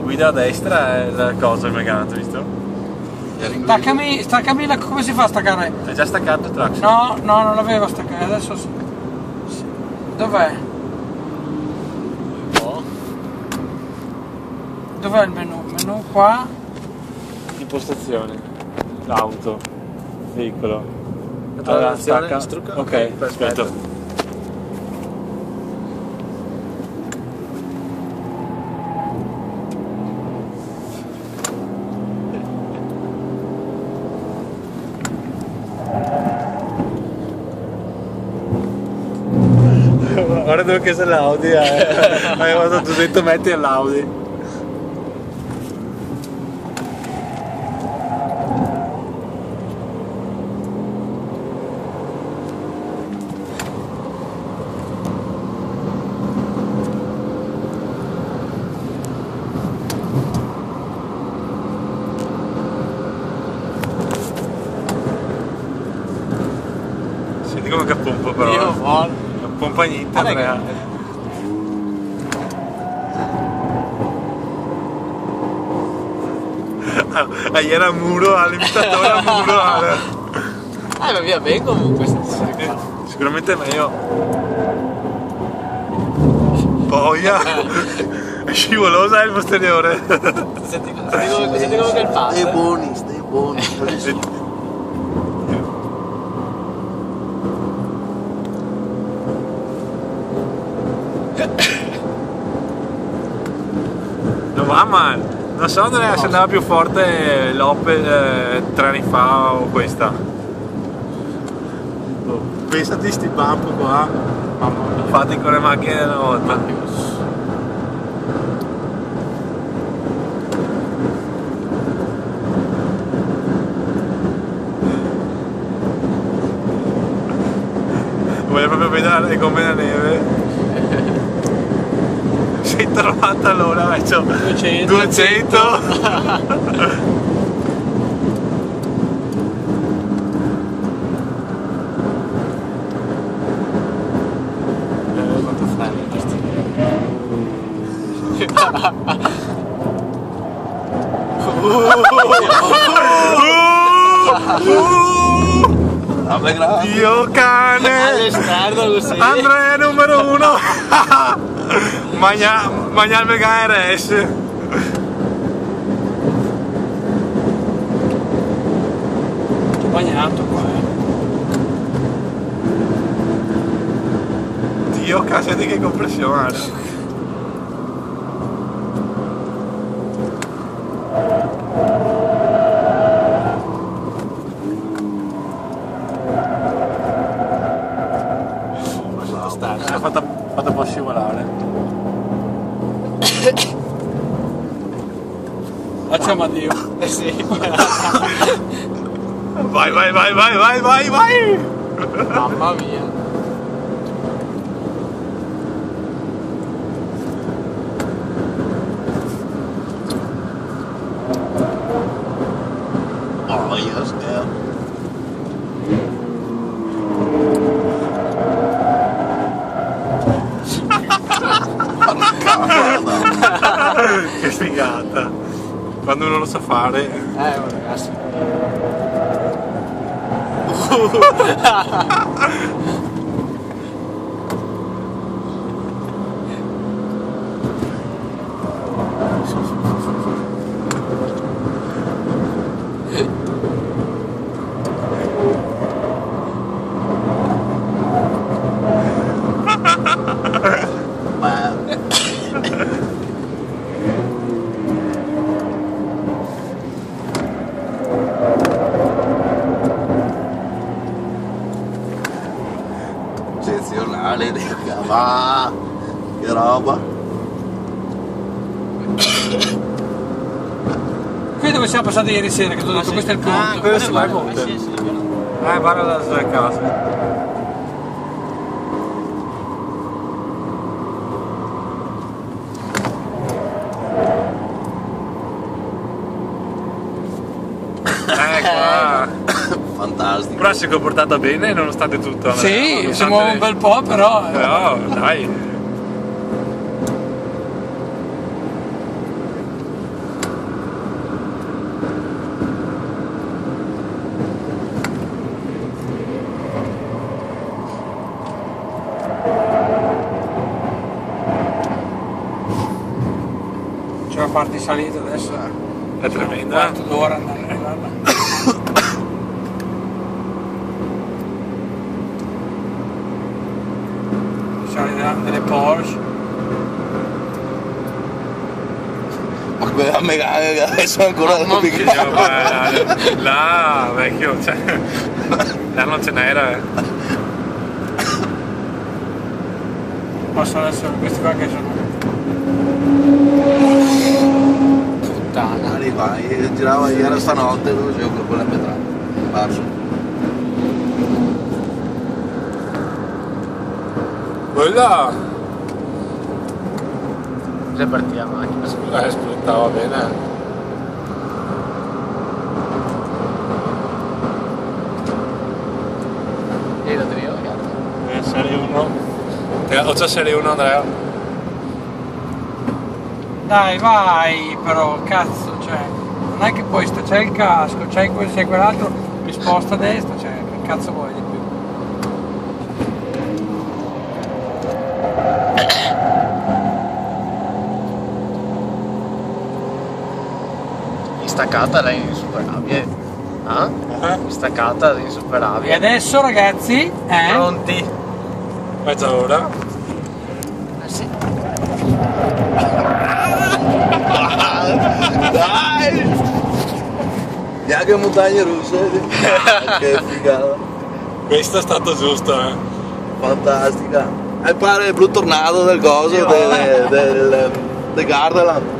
guida a destra è la cosa, il megante, visto? Staccami come si fa a staccare? È già staccato il traction? No, non l'avevo staccato, adesso sì. Dov'è? No. Dov'è il menu? Menu qua? Impostazione. L'auto. Veicolo. Allora, stacca. Ok, Aspetta. Guarda dove che c'è l'Audi, avevo detto metti all'Audi. Senti come che pompa però. Io voglio. Non pompa niente, Andrea. Ieri era muro, all'imitatore a muro. Ma via bene comunque. Sicuramente è meglio. Boia! È scivolosa il posteriore. Senti come che il passo. Stai buoni. Non va male. Non so se andava più forte l'Opel 3 anni fa o questa. Pensati sti bump qua. Fatti con le macchine della volta. Voglio proprio vedere come la neve. 190 all'ora, faccio 200. Quanto freno giusto? Vabbè, grazie. Dio cane! All'esterno così. Andrea numero 1! Magna il Mega RS! C'ho bagnato qua, Dio casa di che compressione! L'ha fatta un po' scivolare. Facciamo addio. Sì. Vai! Mamma mia. Oh, yes, yeah. Che figata! Quando uno lo sa fare. Ragazzi. Eccezionale, raga, va! Che roba! Qui dove siamo passati ieri sera, che ti ho detto, questo è il punto. quello si va al monte. Sì. Vanno da casa. Qua. Fantastico! Però si è comportata bene nonostante tutto. Sì, siamo un bel po', però. Però, dai. parte di salita adesso È tremenda. quarto d'ora andare là. Sale delle Porsche. Ma quella Megane adesso è ancora la Sì, là, vecchio, cioè, là non ce n'era, Posso adesso questi qua che sono. Puttana. Lì qua, io giravo ieri stanotte dove c'è quella petrata. Parso. Quella Se partiva la macchina, scusa. spuntava bene. E la trio, ragazzi. Serie 1. O c'è serie 1 Andrea? Dai, vai, però, cazzo, cioè, non è che poi c'è il casco, c'è quell'altro, mi sposta a destra, cioè, che cazzo vuoi di più? Staccata lei insuperabile. Ah? Staccata lei E insuperabile. adesso, ragazzi, Pronti? Mezz'ora. Sì. Dai! Neanche montagne russe. Che figata. Questo è stato giusto, Fantastica. E pare il Blue Tornado del coso del Gardaland.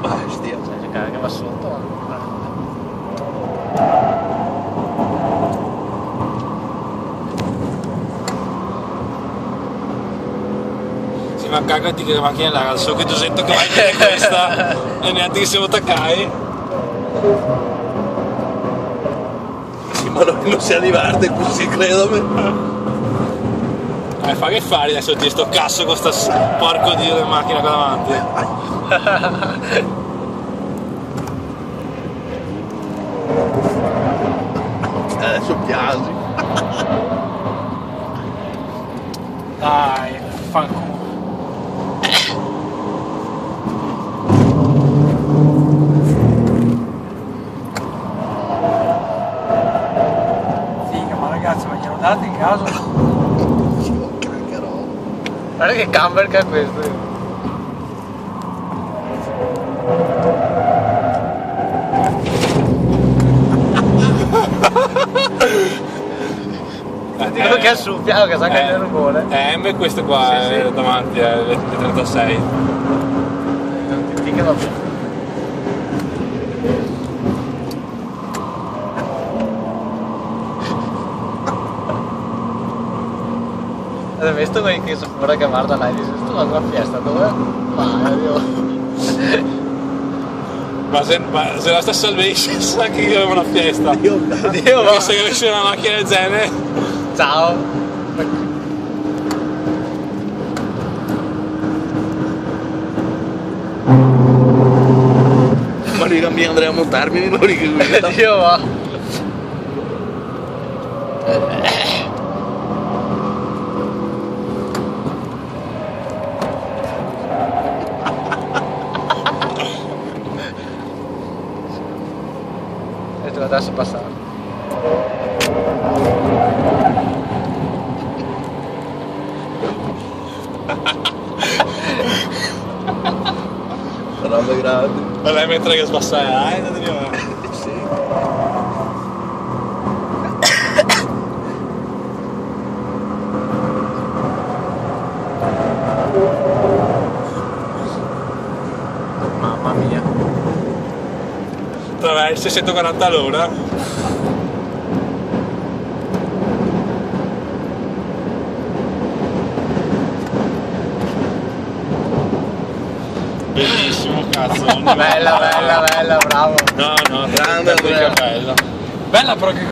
Bestia. Sai giocare che va sotto? Sì, ma cagati che la macchina è là, so che tu sento che vai bene questa e neanche che siamo attaccai. Sì, ma non si diverte così, credami. Fa che fai adesso ti sto cazzo con sta porco dio di macchina qua davanti. Adesso piangi. dai, fanculo. Figa, ma ragazzi, ma glielo date in caso? Caccherò. Guarda che camber che è questo. Dico che è su piano che sa che è il rumore. È M questo qua, Sì, sì. davanti, le 36. Ti che va bene. Hai visto quelli che sono fuori che guarda là e dice tu vai a una fiesta dove? Ma se la stessa Salvation sa che io avevo una fiesta. Dio Perché va. se avessi una macchina del genere. Ciao. Ma riga mi andrei a montarmi in loro che guida. Dio va. E te lo adesso passare. Roba grande. Ma lei mentre che sbassai, non ti dico. Sì. Mamma mia. Attraverso 640 all'ora. Bellissimo, cazzo. Bella, bella, bella, bravo. No, no, Grande, che Andrea. bella. Bella però che